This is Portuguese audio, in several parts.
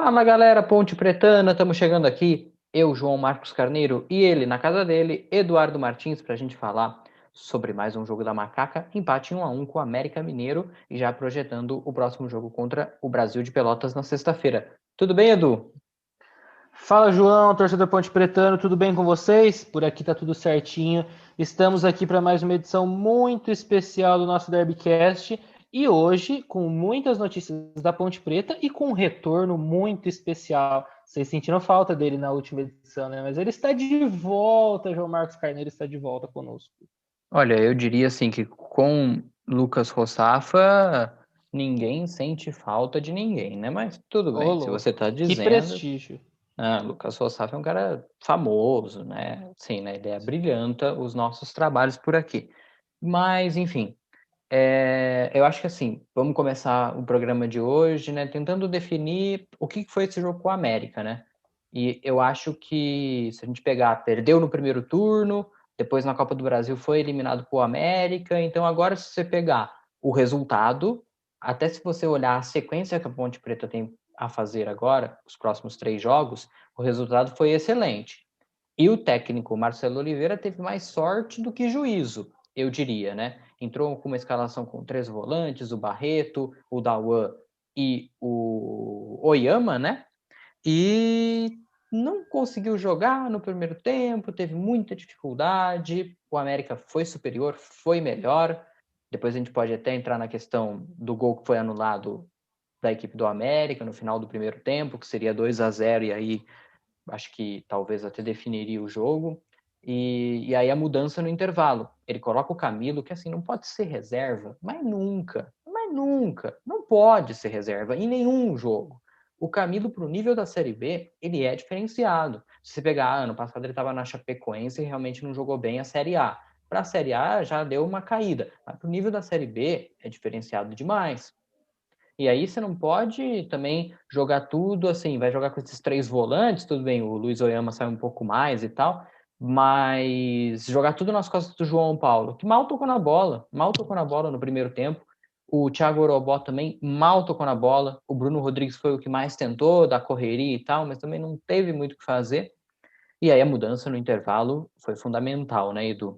Fala galera, Ponte Pretana, estamos chegando aqui. Eu, João Marcos Carneiro, e ele na casa dele, Eduardo Martins, para a gente falar sobre mais um jogo da Macaca, empate 1-1 com o América Mineiro e já projetando o próximo jogo contra o Brasil de Pelotas na sexta-feira. Tudo bem, Edu? Fala, João, torcedor Ponte Pretano, tudo bem com vocês? Por aqui tá tudo certinho. Estamos aqui para mais uma edição muito especial do nosso Derbycast e hoje com muitas notícias da Ponte Preta e com um retorno muito especial. Vocês sentiram falta dele na última edição, né? Mas ele está de volta, João Marcos Carneiro está de volta conosco. Olha, eu diria assim que com Lucas Rossafa ninguém sente falta de ninguém, né? Mas tudo Ô, bem, se você louco, está que dizendo. prestígio. Lucas Rossafa é um cara famoso, né? Sim, né? Ele brilhanta os nossos trabalhos por aqui. Mas, enfim, eu acho que assim, vamos começar o programa de hoje, né? Tentando definir o que foi esse jogo com a América, né? E eu acho que se a gente pegar, perdeu no primeiro turno, depois na Copa do Brasil foi eliminado por América, então agora se você pegar o resultado, até se você olhar a sequência que a Ponte Preta tem a fazer agora, os próximos 3 jogos, o resultado foi excelente. E o técnico Marcelo Oliveira teve mais sorte do que juízo, eu diria, né? Entrou com uma escalação com 3 volantes, o Barreto, o Dauan e o Oyama, né? E não conseguiu jogar no primeiro tempo, teve muita dificuldade. O América foi superior, foi melhor. Depois a gente pode até entrar na questão do gol que foi anulado da equipe do América no final do primeiro tempo, que seria 2-0, e aí acho que talvez até definiria o jogo. E aí a mudança no intervalo. Ele coloca o Camilo, que assim, não pode ser reserva, mas nunca, não pode ser reserva em nenhum jogo. O Camilo, para o nível da Série B, ele é diferenciado. Se você pegar, ano passado ele estava na Chapecoense e realmente não jogou bem a Série A. Para a Série A já deu uma caída, mas para o nível da Série B é diferenciado demais. E aí você não pode também jogar tudo assim, vai jogar com esses 3 volantes, tudo bem, o Luiz Oyama sai um pouco mais e tal, mas jogar tudo nas costas do João Paulo, que mal tocou na bola no primeiro tempo. O Thiago Orobó também mal tocou na bola. O Bruno Rodrigues foi o que mais tentou, da correria e tal, mas também não teve muito o que fazer. E aí a mudança no intervalo foi fundamental, né, Edu?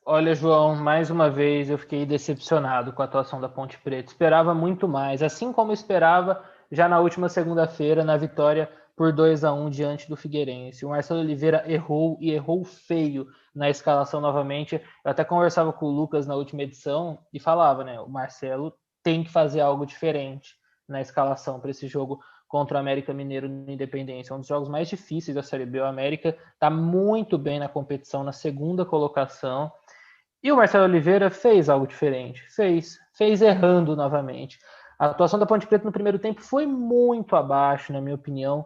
Olha, João, mais uma vez eu fiquei decepcionado com a atuação da Ponte Preta. Esperava muito mais, assim como esperava já na última segunda-feira, na vitória por 2-1 diante do Figueirense. O Marcelo Oliveira errou e errou feio na escalação novamente. Eu até conversava com o Lucas na última edição e falava, né? O Marcelo tem que fazer algo diferente na escalação para esse jogo contra o América Mineiro no Independência. É um dos jogos mais difíceis da Série B. O América está muito bem na competição, na segunda colocação. E o Marcelo Oliveira fez algo diferente. Fez errando novamente. A atuação da Ponte Preta no primeiro tempo foi muito abaixo, na minha opinião.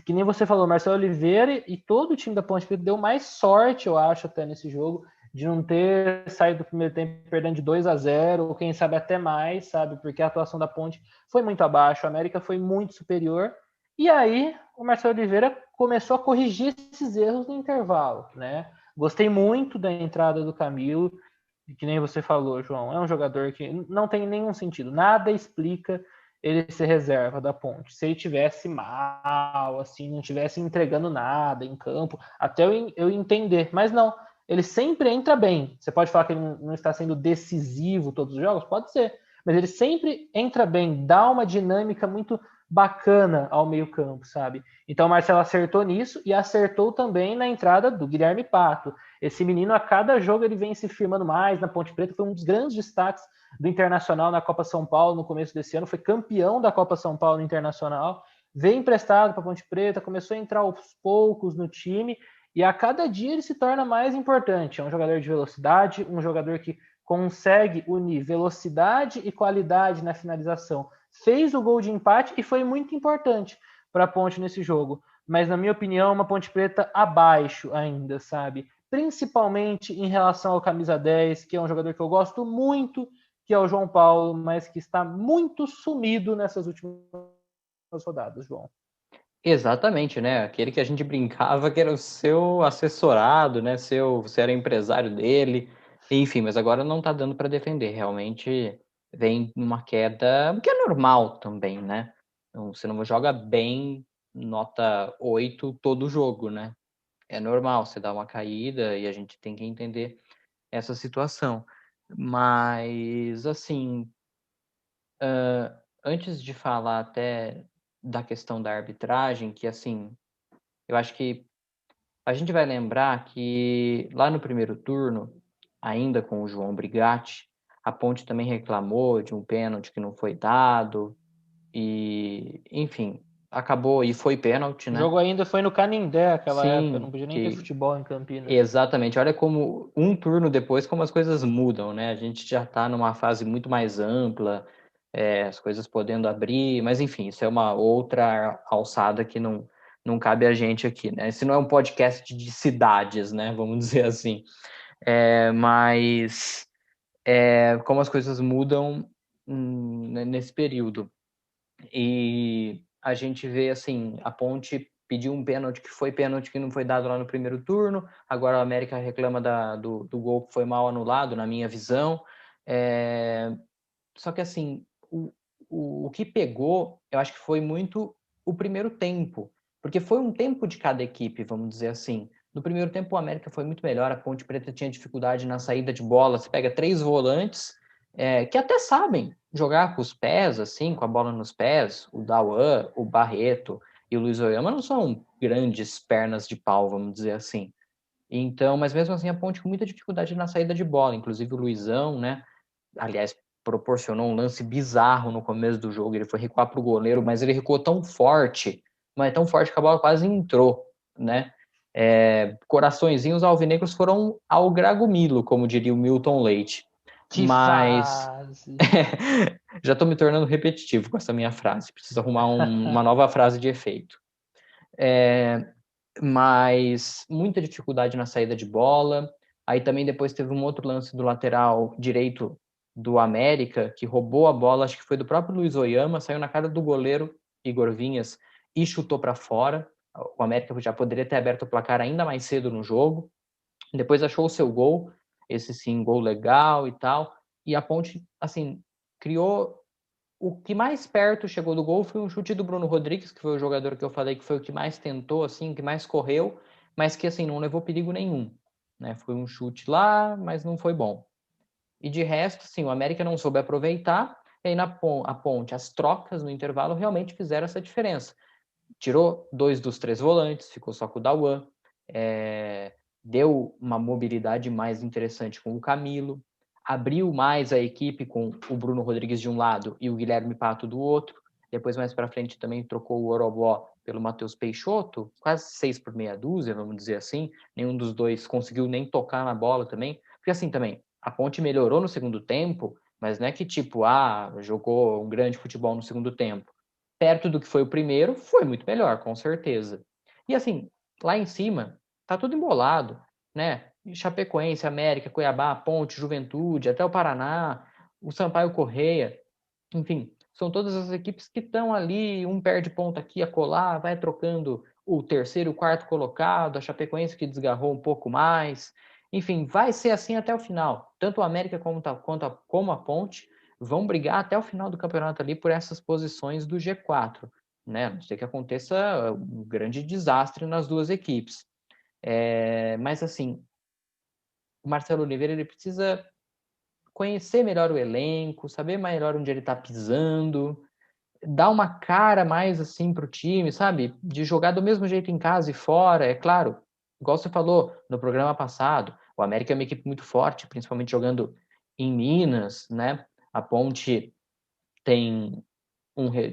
Que nem você falou, Marcelo Oliveira e todo o time da Ponte Preta deu mais sorte, eu acho, até nesse jogo, de não ter saído do primeiro tempo perdendo de 2-0, ou quem sabe até mais, sabe? Porque a atuação da Ponte foi muito abaixo, a América foi muito superior. E aí o Marcelo Oliveira começou a corrigir esses erros no intervalo, né? Gostei muito da entrada do Camilo, que nem você falou, João. É um jogador que não tem nenhum sentido. Nada explica ele ser reserva da Ponte. Se ele tivesse mal, assim, não tivesse entregando nada em campo, até eu entender. Mas não, ele sempre entra bem. Você pode falar que ele não está sendo decisivo todos os jogos? Pode ser. Mas ele sempre entra bem, dá uma dinâmica muito bacana ao meio-campo, sabe? Então o Marcelo acertou nisso e acertou também na entrada do Guilherme Pato. Esse menino, a cada jogo, ele vem se firmando mais na Ponte Preta. Foi um dos grandes destaques do Internacional na Copa São Paulo no começo desse ano. Foi campeão da Copa São Paulo no Internacional. Veio emprestado para a Ponte Preta, começou a entrar aos poucos no time. E a cada dia ele se torna mais importante. É um jogador de velocidade, um jogador que consegue unir velocidade e qualidade na finalização. Fez o gol de empate e foi muito importante para a Ponte nesse jogo. Mas, na minha opinião, uma Ponte Preta abaixo ainda, sabe? Principalmente em relação ao camisa 10, que é um jogador que eu gosto muito, que é o João Paulo, mas que está muito sumido nessas últimas rodadas, João. Exatamente, né? Aquele que a gente brincava que era o seu assessorado, né? Você era empresário dele, enfim, mas agora não tá dando para defender. Realmente vem numa queda, que é normal também, né? Então, você não joga bem nota 8 todo jogo, né? É normal, você dá uma caída e a gente tem que entender essa situação. Mas, assim, antes de falar até da questão da arbitragem, que, assim, eu acho que a gente vai lembrar que lá no primeiro turno, ainda com o João Brigatti, a Ponte também reclamou de um pênalti que não foi dado, e, enfim, acabou e foi pênalti, O né? jogo ainda foi no Canindé aquela época, não Sim, podia nem ter que futebol em Campinas. exatamente. Olha como um turno depois, como as coisas mudam, né? A gente já está numa fase muito mais ampla, as coisas podendo abrir, mas enfim, isso é uma outra alçada que não cabe a gente aqui, né? Esse não é um podcast de cidades, né? Vamos dizer assim. Mas como as coisas mudam nesse período. E a gente vê assim, a Ponte pediu um pênalti que foi pênalti que não foi dado lá no primeiro turno, agora a América reclama do gol que foi mal anulado, na minha visão. Só que assim, o que pegou, eu acho que foi muito o primeiro tempo, porque foi um tempo de cada equipe, vamos dizer assim. No primeiro tempo, o América foi muito melhor, a Ponte Preta tinha dificuldade na saída de bola. Você pega 3 volantes que até sabem jogar com os pés, assim, com a bola nos pés. O Dauan, o Barreto e o Luiz Oyama não são grandes pernas de pau, vamos dizer assim. Então, mas mesmo assim, a Ponte com muita dificuldade na saída de bola, inclusive o Luizão, né? Aliás, proporcionou um lance bizarro no começo do jogo. Ele foi recuar para o goleiro, mas ele recuou tão forte, mas tão forte que a bola quase entrou, né? Coraçõezinhos alvinegros foram ao Gragomilo, como diria o Milton Leite. Que Mas fase! já estou me tornando repetitivo com essa minha frase. Preciso arrumar uma nova frase de efeito. Mas muita dificuldade na saída de bola. Aí também depois teve um outro lance do lateral direito do América, que roubou a bola, acho que foi do próprio Luiz Oyama, saiu na cara do goleiro Igor Vinhas e chutou para fora. O América já poderia ter aberto o placar ainda mais cedo no jogo. Depois achou o seu gol, esse sim, gol legal e tal. E a Ponte, assim, criou o que mais perto chegou do gol foi um chute do Bruno Rodrigues, que foi o jogador que eu falei que foi o que mais tentou, assim, que mais correu, mas que assim não levou perigo nenhum, né? Foi um chute lá, mas não foi bom. E de resto, sim, o América não soube aproveitar. E aí a Ponte, as trocas no intervalo realmente fizeram essa diferença. Tirou 2 dos 3 volantes, ficou só com o Dauan, deu uma mobilidade mais interessante com o Camilo, abriu mais a equipe com o Bruno Rodrigues de um lado e o Guilherme Pato do outro. Depois, mais para frente, também trocou o Orobó pelo Matheus Peixoto, quase 6 por meia dúzia, vamos dizer assim. Nenhum dos dois conseguiu nem tocar na bola também. Porque assim também, a Ponte melhorou no segundo tempo, mas não é que tipo, jogou um grande futebol no segundo tempo. Perto do que foi o primeiro, foi muito melhor, com certeza. E assim, lá em cima, tá tudo embolado, né? Chapecoense, América, Cuiabá, Ponte, Juventude, até o Paraná, o Sampaio Correia, enfim, são todas as equipes que estão ali, um perde ponto aqui, acolá, vai trocando o terceiro, o quarto colocado, a Chapecoense que desgarrou um pouco mais, enfim, vai ser assim até o final. Tanto o América como a Ponte vão brigar até o final do campeonato ali por essas posições do G4, né? A não ser que aconteça um grande desastre nas duas equipes. Mas assim, o Marcelo Oliveira ele precisa conhecer melhor o elenco, saber melhor onde ele está pisando, dar uma cara mais assim para o time, sabe? De jogar do mesmo jeito em casa e fora, é claro. Igual você falou no programa passado, o América é uma equipe muito forte, principalmente jogando em Minas, né? A Ponte tem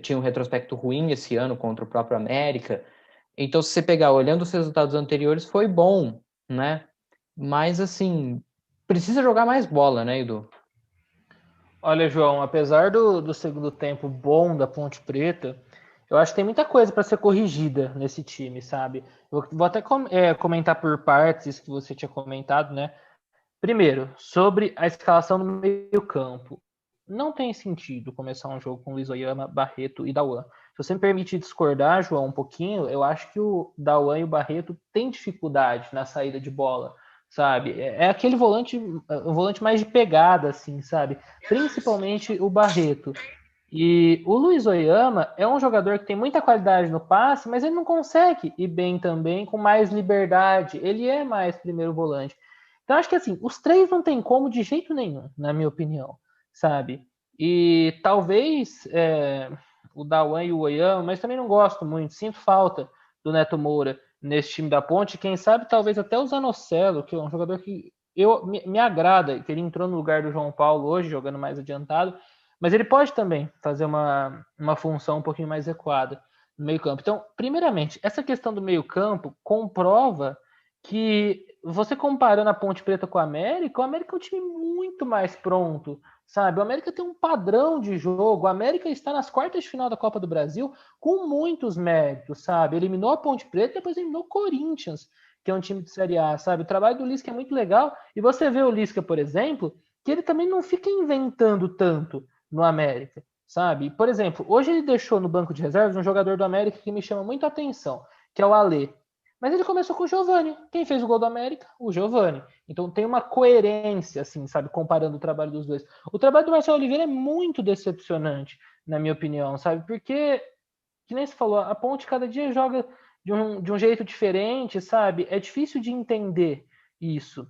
tinha um retrospecto ruim esse ano contra o próprio América. Então, se você pegar olhando os resultados anteriores, foi bom, né? Mas, assim, precisa jogar mais bola, né, Edu? Olha, João, apesar do segundo tempo bom da Ponte Preta, eu acho que tem muita coisa para ser corrigida nesse time, sabe? Eu vou até comentar por partes isso que você tinha comentado, né? Primeiro, sobre a escalação do meio-campo. Não tem sentido começar um jogo com Luiz Oyama, Barreto e Dauan. Se você me permite discordar, João, um pouquinho, eu acho que o Dauan e o Barreto têm dificuldade na saída de bola, sabe? É aquele volante, um volante mais de pegada, assim, sabe? Principalmente o Barreto. E o Luiz Oyama é um jogador que tem muita qualidade no passe, mas ele não consegue ir bem também com mais liberdade. Ele é mais primeiro volante. Então acho que assim, os três não tem como de jeito nenhum, na minha opinião, sabe? E talvez o Dawan e o Oyama, mas também não gosto muito, sinto falta do Neto Moura nesse time da Ponte. Quem sabe talvez até o Zanocelo, que é um jogador que me agrada, que ele entrou no lugar do João Paulo hoje, jogando mais adiantado, mas ele pode também fazer uma função um pouquinho mais recuada no meio-campo. Então, primeiramente, essa questão do meio-campo comprova que você comparando a Ponte Preta com o América é um time muito mais pronto, sabe? O América tem um padrão de jogo, o América está nas quartas de final da Copa do Brasil com muitos méritos, sabe? Eliminou a Ponte Preta e depois eliminou o Corinthians, que é um time de Série A, sabe? O trabalho do Lisca é muito legal, e você vê o Lisca, por exemplo, que ele também não fica inventando tanto no América, sabe? Por exemplo, hoje ele deixou no banco de reservas um jogador do América que me chama muito a atenção, que é o Alê. Mas ele começou com o Giovani. Quem fez o gol do América? O Giovani. Então tem uma coerência, assim, sabe, comparando o trabalho dos dois. O trabalho do Marcelo Oliveira é muito decepcionante, na minha opinião, sabe? Porque, que nem você falou, a Ponte cada dia joga de um jeito diferente, sabe? É difícil de entender isso.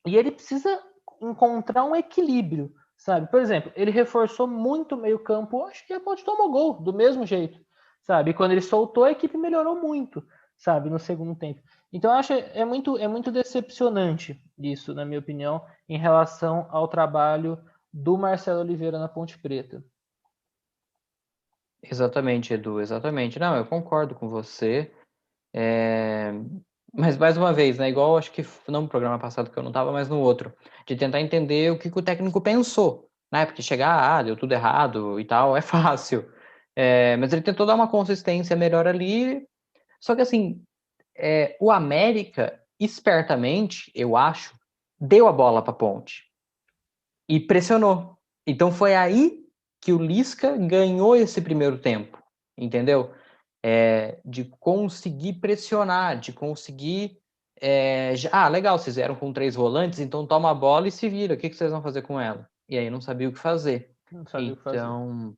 E ele precisa encontrar um equilíbrio, sabe? Por exemplo, ele reforçou muito o meio-campo, acho que a Ponte tomou gol do mesmo jeito, sabe? E quando ele soltou, a equipe melhorou muito, sabe, no segundo tempo. Então, eu acho é muito decepcionante isso, na minha opinião, em relação ao trabalho do Marcelo Oliveira na Ponte Preta. Exatamente, Edu, exatamente. Não, eu concordo com você. É, Mas mais uma vez, né? Igual acho que não no programa passado que eu não estava, mas no outro, de tentar entender o que o técnico pensou, né? Porque chegar, deu tudo errado e tal, é fácil. Mas ele tentou dar uma consistência melhor ali. Só que assim, o América, espertamente, eu acho, deu a bola para Ponte e pressionou. Então foi aí que o Lisca ganhou esse primeiro tempo, entendeu? De conseguir pressionar, de conseguir. Legal, vocês vieram com 3 volantes, então toma a bola e se vira. O que vocês vão fazer com ela? E aí não sabia o que fazer. Não sabia o que fazer. Então,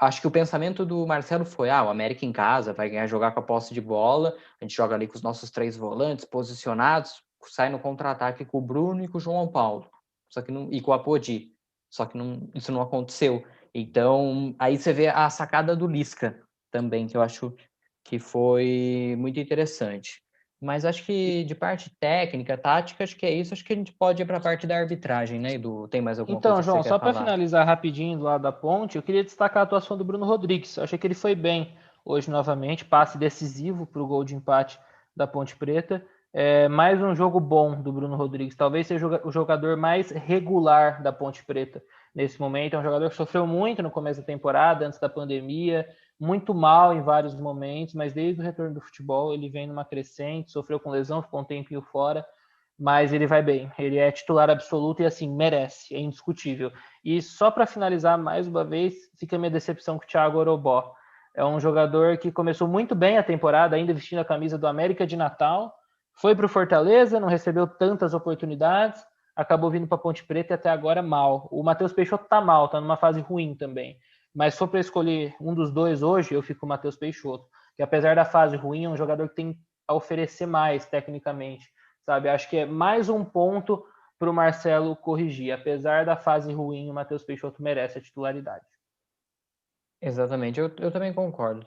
acho que o pensamento do Marcelo foi: o América em casa vai ganhar jogar com a posse de bola, a gente joga ali com os nossos 3 volantes posicionados, sai no contra-ataque com o Bruno e com o João Paulo. Só que não, e com o Apodi. Só que isso não aconteceu. Então, aí você vê a sacada do Lisca também, que eu acho que foi muito interessante. Mas acho que de parte técnica, tática, acho que é isso. Acho que a gente pode ir para a parte da arbitragem, né, Edu? Tem mais alguma Então, coisa que você João, quer só para falar? finalizar rapidinho do lado da Ponte, eu queria destacar a atuação do Bruno Rodrigues. Eu achei que ele foi bem hoje novamente, passe decisivo para o gol de empate da Ponte Preta. Mais um jogo bom do Bruno Rodrigues. Talvez seja o jogador mais regular da Ponte Preta nesse momento. É um jogador que sofreu muito no começo da temporada, antes da pandemia, muito mal em vários momentos, mas desde o retorno do futebol ele vem numa crescente, sofreu com lesão, ficou um tempinho fora, mas ele vai bem. Ele é titular absoluto e, assim, merece, é indiscutível. E só para finalizar, mais uma vez, fica a minha decepção com o Thiago Orobó. É um jogador que começou muito bem a temporada, ainda vestindo a camisa do América de Natal, foi para o Fortaleza, não recebeu tantas oportunidades, acabou vindo para Ponte Preta e até agora mal. O Matheus Peixoto tá mal, tá numa fase ruim também. Mas se for para escolher um dos dois hoje, eu fico com o Matheus Peixoto, que apesar da fase ruim, é um jogador que tem a oferecer mais tecnicamente, sabe? Acho que é mais um ponto para o Marcelo corrigir. Apesar da fase ruim, o Matheus Peixoto merece a titularidade. Exatamente, eu também concordo,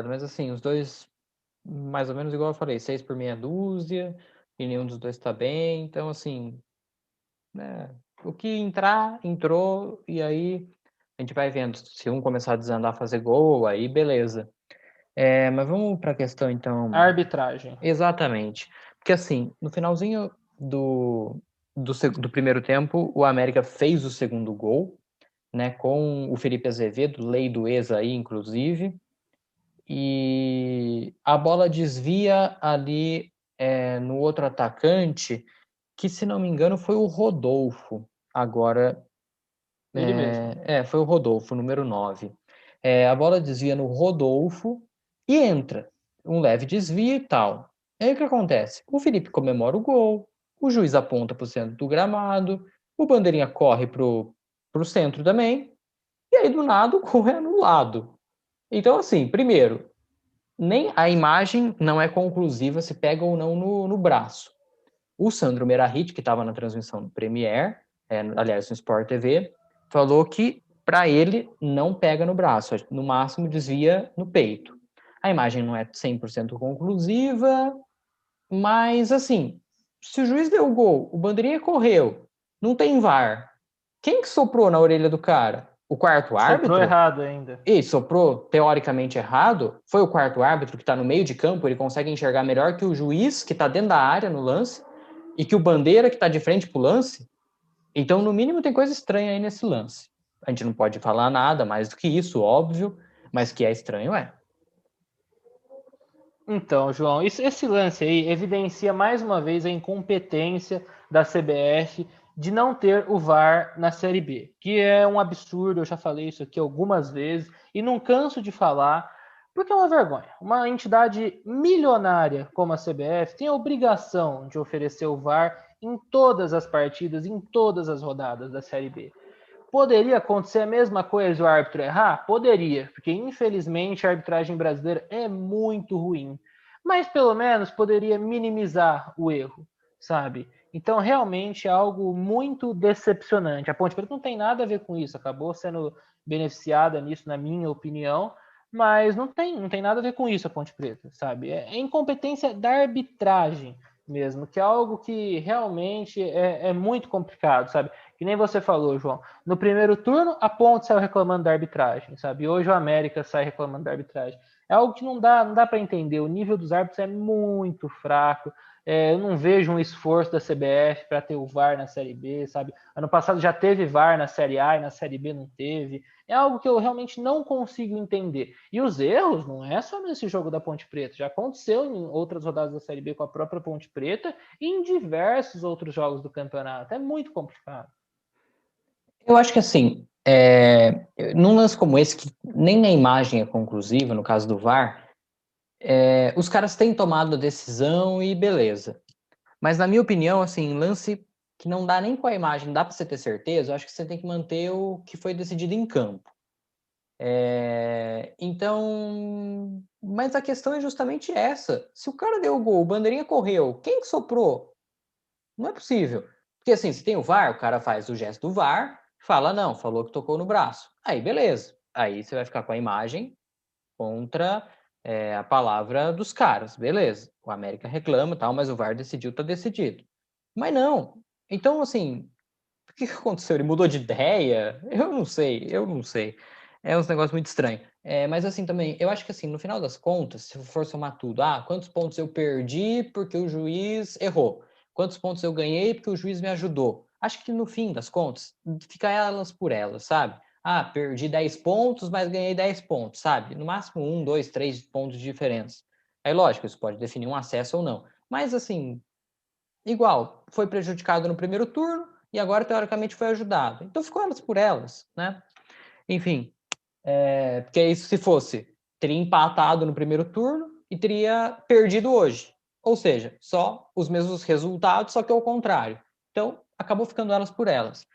mas assim, os dois, mais ou menos igual eu falei, 6 por meia dúzia, e nenhum dos dois tá bem, então assim, né, o que entrar, entrou, e aí a gente vai vendo, se um começar a desandar a fazer gol, aí beleza. Mas vamos para a questão então, Arbitragem. exatamente, porque assim, no finalzinho do primeiro tempo, o América fez o segundo gol, né, com o Felipe Azevedo, lei do ex aí, inclusive, e a bola desvia ali no outro atacante, que se não me engano foi o Rodolfo, agora, Ele mesmo. foi o Rodolfo, número 9. A bola desvia no Rodolfo e entra, um leve desvio e tal. Aí o que acontece? O Felipe comemora o gol, o juiz aponta para o centro do gramado, o bandeirinha corre pro centro também, aí do nada o gol é anulado. Então, assim, primeiro, nem a imagem não é conclusiva se pega ou não no braço. O Sandro Meirahit, que estava na transmissão do Premier, aliás, no Sport TV, falou que para ele não pega no braço, no máximo desvia no peito. A imagem não é 100% conclusiva, mas assim, se o juiz deu o gol, o bandeirinha correu, não tem VAR, quem que soprou na orelha do cara? O quarto Soprou árbitro? errado ainda. E soprou teoricamente errado? Foi o quarto árbitro que está no meio de campo, ele consegue enxergar melhor que o juiz que está dentro da área no lance e que o bandeira que está de frente pro lance? Então, no mínimo, tem coisa estranha aí nesse lance. A gente não pode falar nada mais do que isso, óbvio, mas que é estranho, é. Então, João, esse lance aí evidencia mais uma vez a incompetência da CBF de não ter o VAR na Série B, que é um absurdo, eu já falei isso aqui algumas vezes e não canso de falar, porque é uma vergonha. Uma entidade milionária como a CBF tem a obrigação de oferecer o VAR em todas as partidas, em todas as rodadas da Série B. Poderia acontecer a mesma coisa o árbitro errar? Poderia, porque infelizmente a arbitragem brasileira é muito ruim. Mas pelo menos poderia minimizar o erro, sabe? Então realmente é algo muito decepcionante. A Ponte Preta não tem nada a ver com isso, acabou sendo beneficiada nisso, na minha opinião, mas não tem nada a ver com isso a Ponte Preta, sabe? É incompetência da arbitragem mesmo, que é algo que realmente é muito complicado, sabe? Que nem você falou, João. No primeiro turno, a Ponte saiu reclamando da arbitragem, sabe? Hoje o América sai reclamando da arbitragem. É algo que não dá para entender. O nível dos árbitros é muito fraco. Eu não vejo um esforço da CBF para ter o VAR na Série B, sabe? Ano passado já teve VAR na Série A e na Série B não teve. É algo que eu realmente não consigo entender. E os erros não é só nesse jogo da Ponte Preta. Já aconteceu em outras rodadas da Série B com a própria Ponte Preta e em diversos outros jogos do campeonato. É muito complicado. Eu acho que assim, num lance como esse, que nem a imagem é conclusiva, no caso do VAR, os caras têm tomado a decisão e beleza. Mas na minha opinião, assim, lance que não dá nem com a imagem, dá para você ter certeza, eu acho que você tem que manter o que foi decidido em campo. Então, mas a questão é justamente essa. Se o cara deu o gol, o bandeirinha correu, quem que soprou? Não é possível. Porque assim, se tem o VAR, o cara faz o gesto do VAR, fala, não, falou que tocou no braço. Aí, beleza. Aí você vai ficar com a imagem contra a palavra dos caras. Beleza. O América reclama e tal, mas o VAR decidiu, tá decidido. Mas não. Então, assim, o que aconteceu? Ele mudou de ideia? Eu não sei. É um negócio muito estranho. Mas assim também, eu acho que assim, no final das contas, se for somar tudo, quantos pontos eu perdi porque o juiz errou? Quantos pontos eu ganhei porque o juiz me ajudou? Acho que no fim das contas, fica elas por elas, sabe? Perdi 10 pontos, mas ganhei 10 pontos, sabe? No máximo 1, 2, 3 pontos de diferença. Aí, lógico, isso pode definir um acesso ou não. Mas assim, igual, foi prejudicado no primeiro turno e agora, teoricamente, foi ajudado. Então ficou elas por elas, né? Enfim, porque isso se fosse, teria empatado no primeiro turno e teria perdido hoje. Ou seja, só os mesmos resultados, só que ao contrário. Então, acabou ficando elas por elas.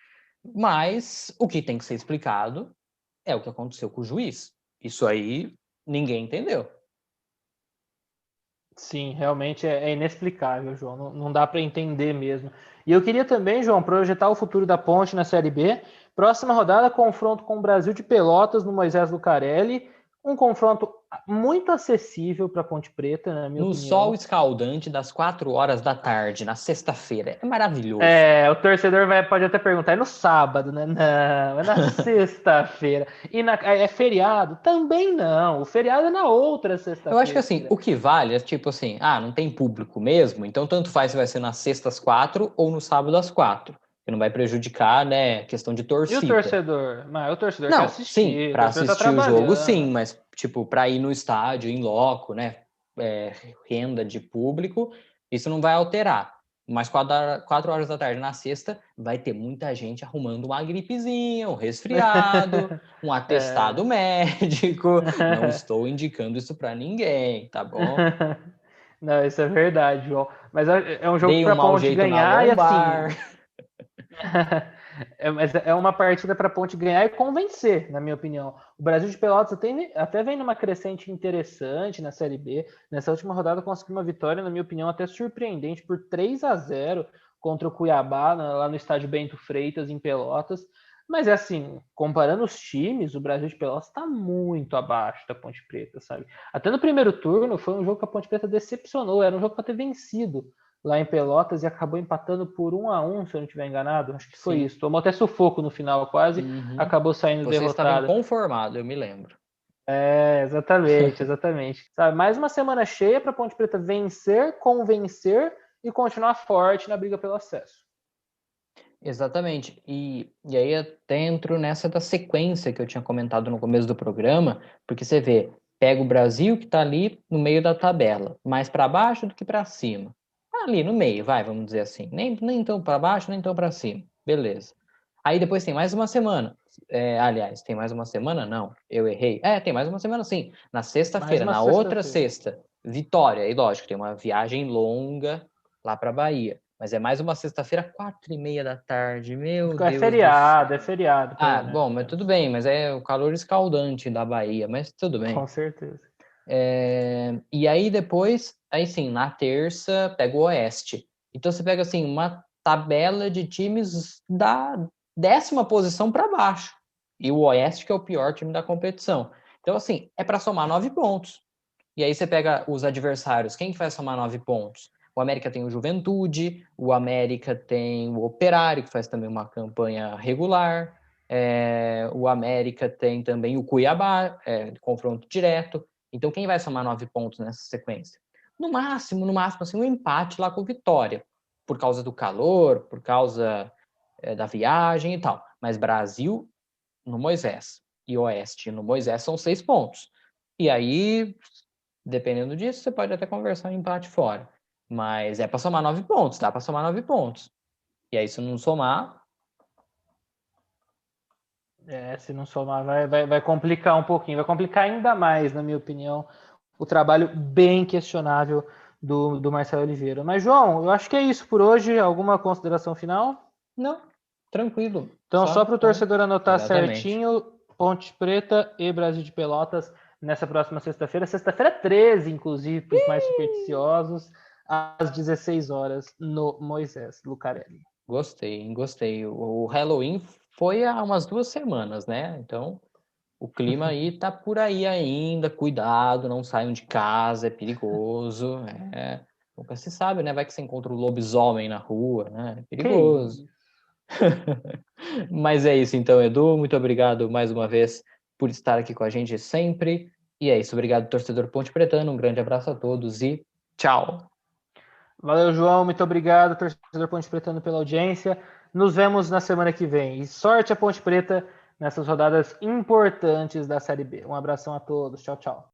Mas o que tem que ser explicado é o que aconteceu com o juiz. Isso aí ninguém entendeu. Sim, realmente é inexplicável, João. Não dá para entender mesmo. E eu queria também, João, projetar o futuro da Ponte na Série B. Próxima rodada, confronto com o Brasil de Pelotas no Moisés Lucarelli. Um confronto muito acessível para a Ponte Preta, na minha No opinião. sol escaldante das 4 horas da tarde, na sexta-feira. É maravilhoso. O torcedor pode até perguntar, é no sábado, né? Não, é na sexta-feira. E é feriado? Também não. O feriado é na outra Eu acho que sexta-feira. assim, o que vale é tipo assim, não tem público mesmo, então tanto faz se vai ser nas sextas 4 ou no sábado às 4, que não vai prejudicar, né, questão de E o torcida. torcedor? Mas o torcedor quer Não, sim, assistir, o para torcedor tá assistir o jogo, sim, trabalhando. mas tipo, para ir no estádio, em loco, né, renda de público, isso não vai alterar. Mas 4 horas da tarde na sexta, vai ter muita gente arrumando uma gripezinha, um resfriado, um atestado médico. Não estou indicando isso para ninguém, tá bom? Não, isso é verdade, João. Mas é um jogo Dei um pra mau Ponte jeito na ganhar e assim. lombar. Mas é uma partida para a Ponte ganhar e convencer, na minha opinião. O Brasil de Pelotas até vem numa crescente interessante na Série B. Nessa última rodada conseguiu uma vitória, na minha opinião, até surpreendente, por 3-0 contra o Cuiabá, lá no estádio Bento Freitas, em Pelotas. Mas é assim, comparando os times, o Brasil de Pelotas está muito abaixo da Ponte Preta, sabe? Até no primeiro turno foi um jogo que a Ponte Preta decepcionou, era um jogo para ter vencido lá em Pelotas e acabou empatando por 1-1, se eu não estiver enganado. Acho que foi isso. Tomou até sufoco no final quase, acabou saindo derrotada. Você estava inconformado, eu me lembro. Exatamente, exatamente. Sabe, mais uma semana cheia para a Ponte Preta vencer, convencer e continuar forte na briga pelo acesso. Exatamente. E aí até entro nessa da sequência que eu tinha comentado no começo do programa, porque você vê, pega o Brasil que está ali no meio da tabela, mais para baixo do que para cima. Ali no meio, vamos dizer assim. Nem tão para baixo, nem tão para cima. Beleza. Aí depois tem mais uma semana. Aliás, tem mais uma semana? Não, eu errei. Tem mais uma semana sim. Na sexta-feira, na outra sexta, Vitória. E lógico, tem uma viagem longa lá para Bahia. Mas é mais uma sexta-feira, 4h30 da tarde. Meu Deus. É feriado. Bom, mas tudo bem. Mas é o calor escaldante da Bahia, mas tudo bem. Com certeza. E aí depois, aí sim, na terça, pega o Oeste. Então você pega assim, uma tabela de times da 10ª posição para baixo. E o Oeste que é o pior time da competição. Então assim, é para somar 9 pontos. E aí você pega os adversários. Quem que vai somar 9 pontos? O América tem o Juventude, o América tem o Operário, que faz também uma campanha regular. O América tem também o Cuiabá, confronto direto. Então, quem vai somar 9 pontos nessa sequência? No máximo, assim, um empate lá com o Vitória, por causa do calor, por causa da viagem e tal. Mas Brasil no Moisés e Oeste no Moisés são 6 pontos. E aí, dependendo disso, você pode até conversar um empate fora. Mas é para somar 9 pontos, dá para somar 9 pontos. E aí, se não somar... Se não somar, vai complicar um pouquinho. Vai complicar ainda mais, na minha opinião, o trabalho bem questionável do Marcelo Oliveira. Mas, João, eu acho que é isso por hoje. Alguma consideração final? Não, tranquilo. Então, só para o torcedor anotar certinho, Ponte Preta e Brasil de Pelotas nessa próxima sexta-feira. Sexta-feira 13, inclusive, para os mais supersticiosos, às 16 horas, no Moisés Lucarelli. Gostei. O Halloween foi há umas 2 semanas, né? Então, o clima aí tá por aí ainda. Cuidado, não saiam de casa, é perigoso. Nunca se sabe, né? Vai que você encontra o lobisomem na rua, né? É perigoso. Mas é isso então, Edu. Muito obrigado mais uma vez por estar aqui com a gente sempre. E é isso. Obrigado, torcedor Ponte Pretano. Um grande abraço a todos e tchau. Valeu, João. Muito obrigado, torcedor Ponte Pretano, pela audiência. Nos vemos na semana que vem. E sorte a Ponte Preta nessas rodadas importantes da Série B. Um abração a todos. Tchau, tchau.